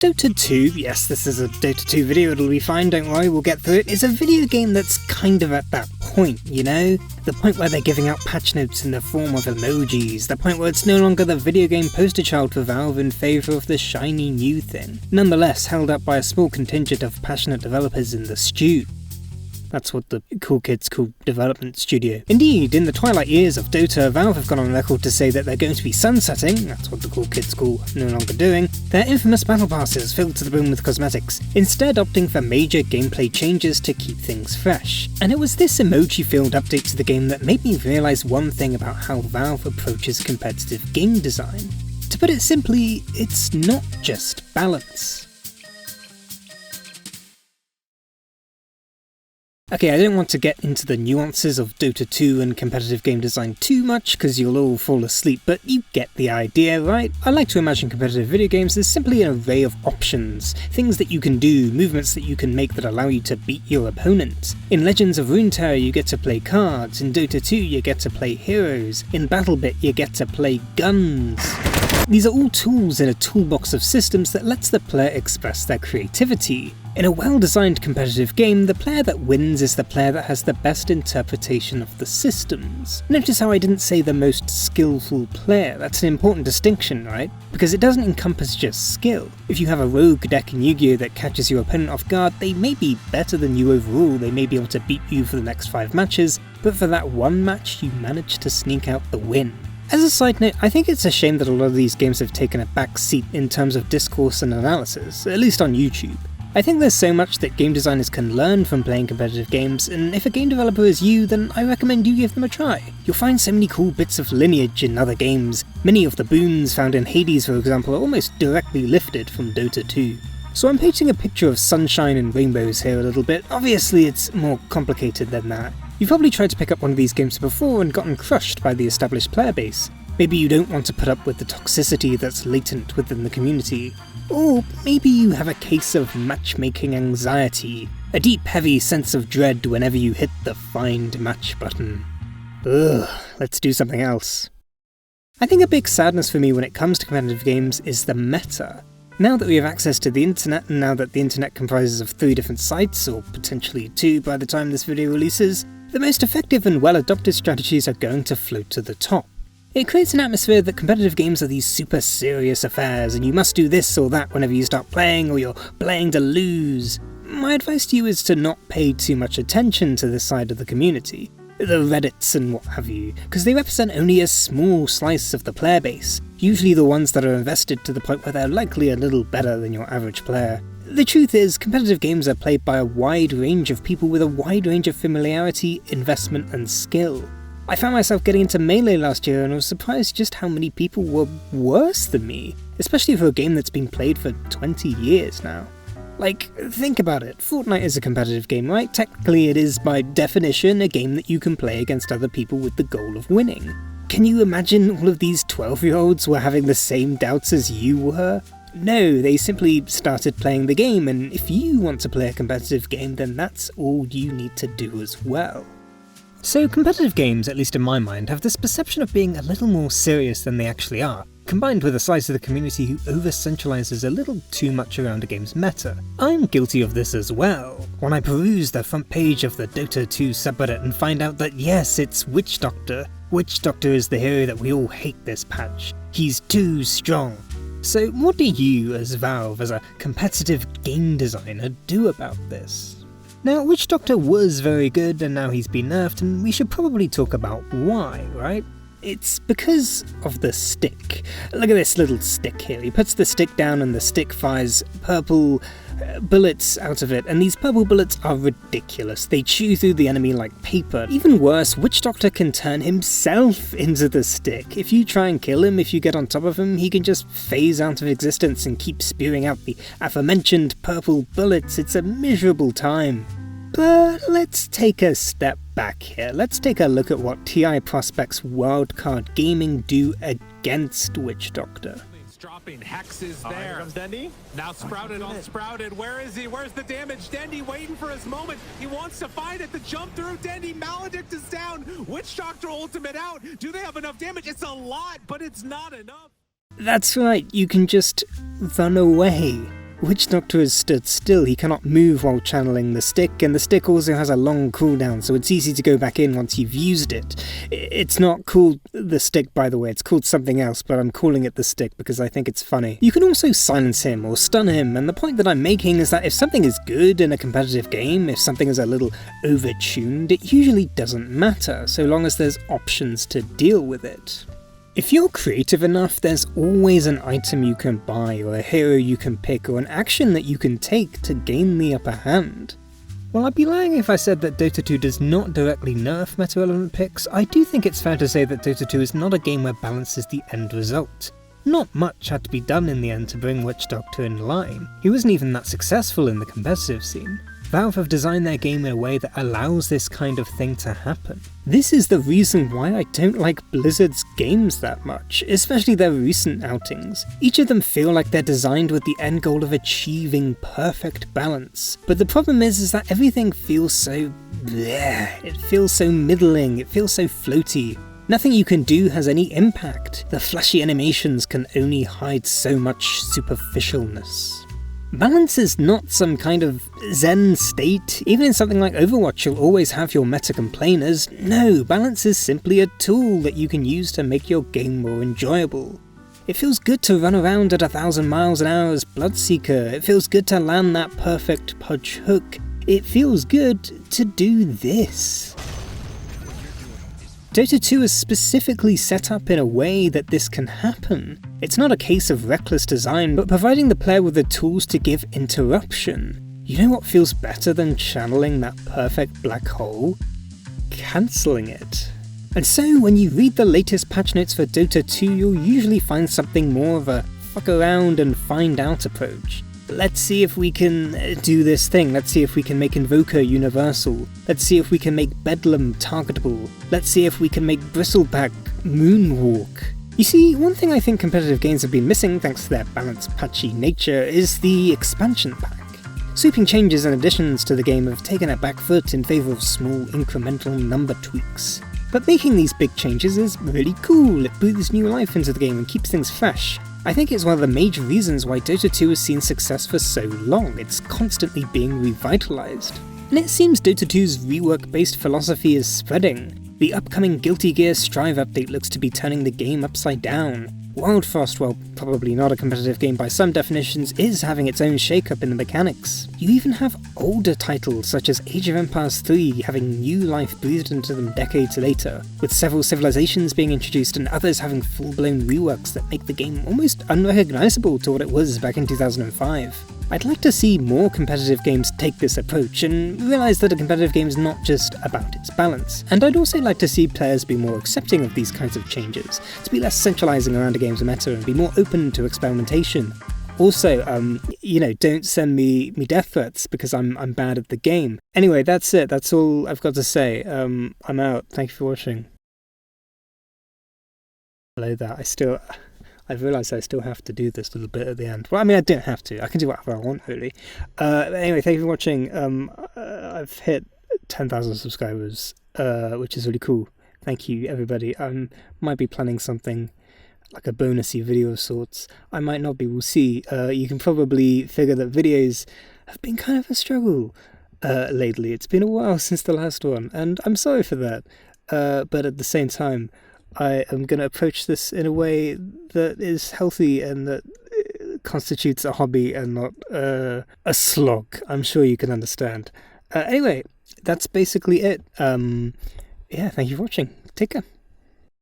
Dota 2, yes, this is a Dota 2 video, it'll be fine, don't worry, we'll get through it, is a video game that's kind of at that point, you know? The point where they're giving out patch notes in the form of emojis, the point where it's no longer the video game poster child for Valve in favour of the shiny new thing, nonetheless held up by a small contingent of passionate developers in the stew. That's what the cool kids call development studio. Indeed, in the twilight years of Dota, Valve have gone on record to say that they're going to be sunsetting, that's what the cool kids call no longer doing, their infamous battle passes filled to the brim with cosmetics, instead opting for major gameplay changes to keep things fresh. And it was this emoji-filled update to the game that made me realise one thing about how Valve approaches competitive game design. To put it simply, it's not just balance. Okay, I don't want to get into the nuances of Dota 2 and competitive game design too much, because you'll all fall asleep, but you get the idea, right? I like to imagine competitive video games as simply an array of options, things that you can do, movements that you can make that allow you to beat your opponent. In Legends of Runeterra you get to play cards, in Dota 2 you get to play heroes, in Battlebit you get to play guns. These are all tools in a toolbox of systems that lets the player express their creativity. In a well-designed competitive game, the player that wins is the player that has the best interpretation of the systems. Notice how I didn't say the most skillful player, that's an important distinction, right? Because it doesn't encompass just skill. If you have a rogue deck in Yu-Gi-Oh! That catches your opponent off guard, they may be better than you overall, they may be able to beat you for the next 5 matches, but for that one match you managed to sneak out the win. As a side note, I think it's a shame that a lot of these games have taken a back seat in terms of discourse and analysis, at least on YouTube. I think there's so much that game designers can learn from playing competitive games, and if a game developer is you, then I recommend you give them a try. You'll find so many cool bits of lineage in other games. Many of the boons found in Hades, for example, are almost directly lifted from Dota 2. So I'm painting a picture of sunshine and rainbows here a little bit. Obviously it's more complicated than that. You've probably tried to pick up one of these games before and gotten crushed by the established player base. Maybe you don't want to put up with the toxicity that's latent within the community. Or maybe you have a case of matchmaking anxiety, a deep heavy sense of dread whenever you hit the find match button. Ugh, let's do something else. I think a big sadness for me when it comes to competitive games is the meta. Now that we have access to the internet, and now that the internet comprises of 3 different sites, or potentially 2 by the time this video releases, the most effective and well-adopted strategies are going to float to the top. It creates an atmosphere that competitive games are these super serious affairs and you must do this or that whenever you start playing or you're playing to lose. My advice to you is to not pay too much attention to this side of the community, the Reddits and what have you, because they represent only a small slice of the player base, usually the ones that are invested to the point where they're likely a little better than your average player. The truth is, competitive games are played by a wide range of people with a wide range of familiarity, investment and skill. I found myself getting into Melee last year and I was surprised just how many people were worse than me, especially for a game that's been played for 20 years now. Like, think about it, Fortnite is a competitive game, right? Technically it is by definition a game that you can play against other people with the goal of winning. Can you imagine all of these 12-year-olds were having the same doubts as you were? No, they simply started playing the game, and if you want to play a competitive game, then that's all you need to do as well. So competitive games, at least in my mind, have this perception of being a little more serious than they actually are, combined with a slice of the community who over-centralizes a little too much around a game's meta. I'm guilty of this as well. When I peruse the front page of the Dota 2 subreddit and find out that yes, it's Witch Doctor. Witch Doctor is the hero that we all hate this patch. He's too strong. So what do you, as Valve, as a competitive game designer, do about this? Now, Witch Doctor was very good and now he's been nerfed, and we should probably talk about why, right? It's because of the stick. Look at this little stick here. He puts the stick down and the stick fires purple bullets out of it, and these purple bullets are ridiculous. They chew through the enemy like paper. Even worse, Witch Doctor can turn himself into the stick. If you try and kill him, if you get on top of him, he can just phase out of existence and keep spewing out the aforementioned purple bullets. It's a miserable time. But let's take a step back here. Let's take a look at what TI Prospects Wildcard Gaming do against Witch Doctor. Dropping hexes there. Here comes Dendy. Now Sprouted on Sprouted. Where is he? Where's the damage? Dendy waiting for his moment. He wants to find it. The jump through Dendy. Maledict is down. Witch Doctor ultimate out. Do they have enough damage? It's a lot, but it's not enough. That's right. You can just run away. Witch Doctor has stood still, he cannot move while channeling the stick, and the stick also has a long cooldown, so it's easy to go back in once you've used it. It's not called the stick, by the way, it's called something else, but I'm calling it the stick because I think it's funny. You can also silence him or stun him, and the point that I'm making is that if something is good in a competitive game, if something is a little overtuned, it usually doesn't matter, so long as there's options to deal with it. If you're creative enough, there's always an item you can buy, or a hero you can pick, or an action that you can take to gain the upper hand. While I'd be lying if I said that Dota 2 does not directly nerf meta-relevant picks, I do think it's fair to say that Dota 2 is not a game where balance is the end result. Not much had to be done in the end to bring Witch Doctor in line. He wasn't even that successful in the competitive scene. Valve have designed their game in a way that allows this kind of thing to happen. This is the reason why I don't like Blizzard's games that much, especially their recent outings. Each of them feel like they're designed with the end goal of achieving perfect balance. But the problem is that everything feels so bleh. It feels so middling, it feels so floaty. Nothing you can do has any impact. The flashy animations can only hide so much superficialness. Balance is not some kind of zen state. Even in something like Overwatch, you'll always have your meta complainers. No, balance is simply a tool that you can use to make your game more enjoyable. It feels good to run around at 1,000 miles an hour as Bloodseeker. It feels good to land that perfect punch hook. It feels good to do this. Dota 2 is specifically set up in a way that this can happen. It's not a case of reckless design, but providing the player with the tools to give interruption. You know what feels better than channeling that perfect black hole? Cancelling it. And so when you read the latest patch notes for Dota 2, you'll usually find something more of a fuck around and find out approach. Let's see if we can do this thing, let's see if we can make Invoker universal, let's see if we can make Bedlam targetable, let's see if we can make Bristleback moonwalk. You see, one thing I think competitive games have been missing thanks to their balanced patchy nature is the expansion pack. Sweeping changes and additions to the game have taken a back foot in favour of small incremental number tweaks. But making these big changes is really cool, it breathes new life into the game and keeps things fresh. I think it's one of the major reasons why Dota 2 has seen success for so long, it's constantly being revitalised. And it seems Dota 2's rework-based philosophy is spreading. The upcoming Guilty Gear Strive update looks to be turning the game upside down. Wildfrost, well, probably not a competitive game by some definitions, is having its own shake-up in the mechanics. You even have older titles such as Age of Empires 3 having new life breathed into them decades later, with several civilizations being introduced and others having full-blown reworks that make the game almost unrecognisable to what it was back in 2005. I'd like to see more competitive games take this approach and realise that a competitive game is not just about its balance. And I'd also like to see players be more accepting of these kinds of changes, to be less centralising around a game's meta and be more open to experimentation. Also, don't send me death threats because I'm bad at the game. Anyway, that's it. That's all I've got to say. I'm out. Thank you for watching. Below that, I've realised I still have to do this little bit at the end. Well, I mean, I don't have to. I can do whatever I want, really. Anyway, thank you for watching. I've hit 10,000 subscribers, which is really cool. Thank you, everybody. I might be planning something like a bonusy video of sorts. I might not be. We'll see. You can probably figure that videos have been kind of a struggle lately. It's been a while since the last one, and I'm sorry for that. But at the same time, I am going to approach this in a way that is healthy and that constitutes a hobby and not a slog. I'm sure you can understand. Anyway, that's basically it. Thank you for watching. Take care.